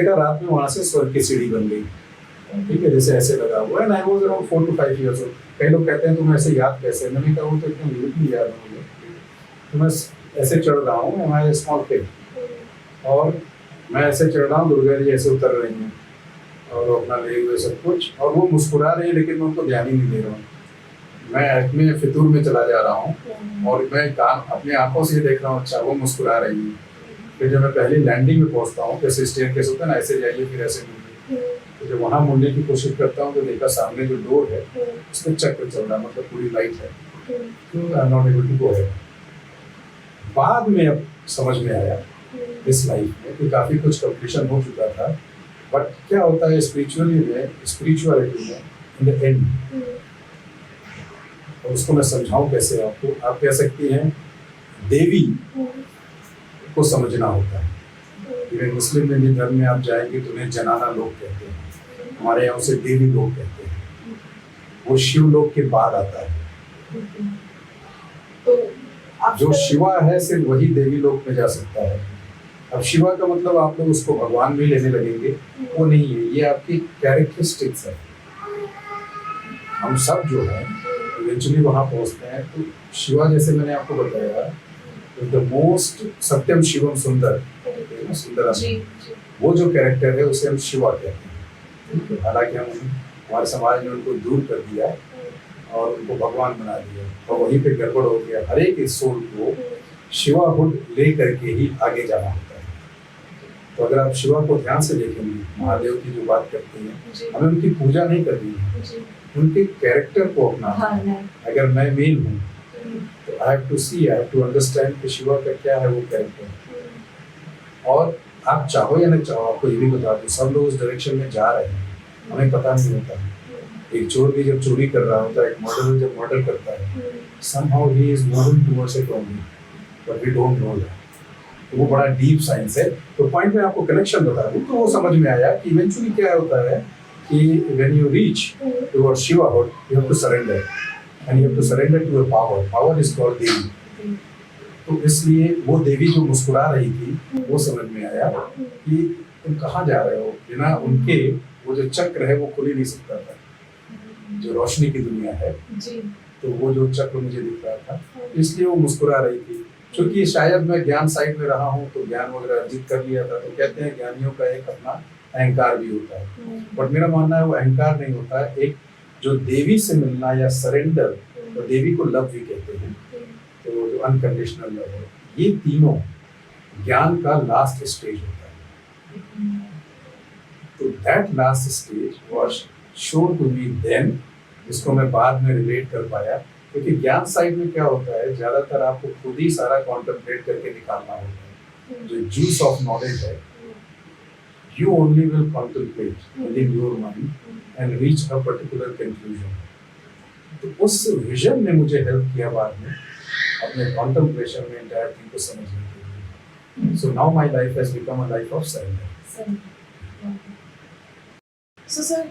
देखा रात में वहां से स्वर्ग की सीढ़ी बन गई। ठीक है, जैसे ऐसे लगा हुआ है। I was around 4 to 5 years old. कई लोग कहते हैं तुम ऐसे याद कैसे, मैंने कहा वो तो इतना विविडली याद है मुझे। तो मैं ऐसे चढ़ रहा हूँ, मैं स्मॉल किड, और मैं ऐसे चढ़ रहा हूँ, दुर्गा जी ऐसे उतर रही हैं और वो अपना ले हुए सब कुछ, और वो मुस्कुरा रही है, लेकिन मैं उनको ध्यान ही नहीं दे रहा हूँ। मैं अपने फितूर में चला जा रहा हूँ और मैं अपने आंखों से देख रहा हूँ, अच्छा वो मुस्कुरा रही है। फिर जब मैं पहली लैंडिंग में पहुँचता हूँ, जैसे स्टेयरकेस होता है ना, ऐसे जाइए फिर ऐसे मुड़िए, तो जब वहाँ मुड़ने की कोशिश करता हूँ तो देखा सामने जो डोर है उसमें चक्र चल रहा है, मतलब पूरी लाइट है, तो I am not able to go ahead. बाद में अब समझ में आया इस लाइफ में कि काफी कुछ कंप्लीशन हो चुका था, बट क्या होता है स्पिरिचुअलिटी में इन द एंड, और उसको मैं समझाऊं कैसे आपको। आप कह सकती हैं देवी को समझना होता है। इवन मुस्लिम में भी धर्म में आप जाएंगे तो उन्हें जनाना लोग कहते हैं, हमारे यहाँ उसे देवी लोग कहते हैं। वो शिव लोग के बाद आता है। तो जो शिवा है सिर्फ वही देवी लोक में जा सकता है। अब शिवा का मतलब आप लोग उसको भगवान भी लेने लगेंगे, वो नहीं है, ये आपकी कैरेक्टरिस्टिक्स है। हम सब जो है इवेंचुअली वहां पहुंचते हैं। तो शिवा, जैसे मैंने आपको बताया, द मोस्ट सत्यम शिवम सुंदर, सुंदर, वो जो कैरेक्टर है उसे हम शिवा कहते हैं। हालांकि हम हमारे समाज ने उनको दूर कर दिया और उनको भगवान बना दिया, और वहीं पे गड़बड़ हो गया। हर एक सोल को शिवाहुड ले करके ही आगे जाना होता है। तो अगर आप शिवा को ध्यान से देखेंगे, महादेव की जो बात करते हैं, हमें उनकी पूजा नहीं करनी है, उनके कैरेक्टर को अपनाना है। अगर मैं मेल हूँ तो आई हैव टू अंडरस्टैंड कि शिवा का क्या है वो कैरेक्टर। और आप चाहो या न चाहो, आपको ये भी बता दूं, सब लोग उस डायरेक्शन में जा रहे हैं, हमें पता नहीं होता है। एक चोर भी जब चोरी कर रहा होता है, एक मर्डर जब मर्डर करता है, somehow he is moving towards it only, but we don't know that। तो वो बड़ा डीप साइंस है। तो पॉइंट में आपको कनेक्शन बता दूं, तो वो समझ में आया कि इवेंचुअली क्या होता है कि when you reach towards Shivahood, you have to surrender, and you have to surrender to a power. Power is called देवी। तो इसलिए वो देवी जो मुस्कुरा रही थी, वो समझ में आया कि तुम कहाँ जा रहे हो, बिना उनके वो जो चक्र है वो खुल ही नहीं सकता था, जो रोशनी की दुनिया है जी। तो वो जो चक्र मुझे दिख रहा था, इसलिए वो मुस्कुरा रही थी। क्योंकि शायद मैं ज्ञान साइड में रहा हूँ तो ज्ञान वगैरह अर्जित कर लिया था। तो कहते हैं ज्ञानियों का एक अपना अहंकार भी होता है, बट मेरा मानना है वो अहंकार नहीं होता है, एक जो देवी से मिलना या सरेंडर, तो देवी को लव भी कहते हैं, तो जो अनकंडीशनल लव है, ये तीनों ज्ञान का लास्ट स्टेज होता है। तो that last stage was shown to me then, जिसको मैं बाद में रिलेट कर पाया। क्योंकि ज्ञान साइड में क्या होता है, ज्यादातर आपको खुद ही सारा कॉन्टेम्पलेट करके निकालना होता है। जो जूस ऑफ नॉलेज है, you only will contemplate with in your mind and reach a particular conclusion. तो उस विजन ने मुझे हेल्प किया बाद में अपने कॉन्टेम्पलेशन में एंटायर थिंग को समझने के लिए। So now my life has become a life of surrender. So sir,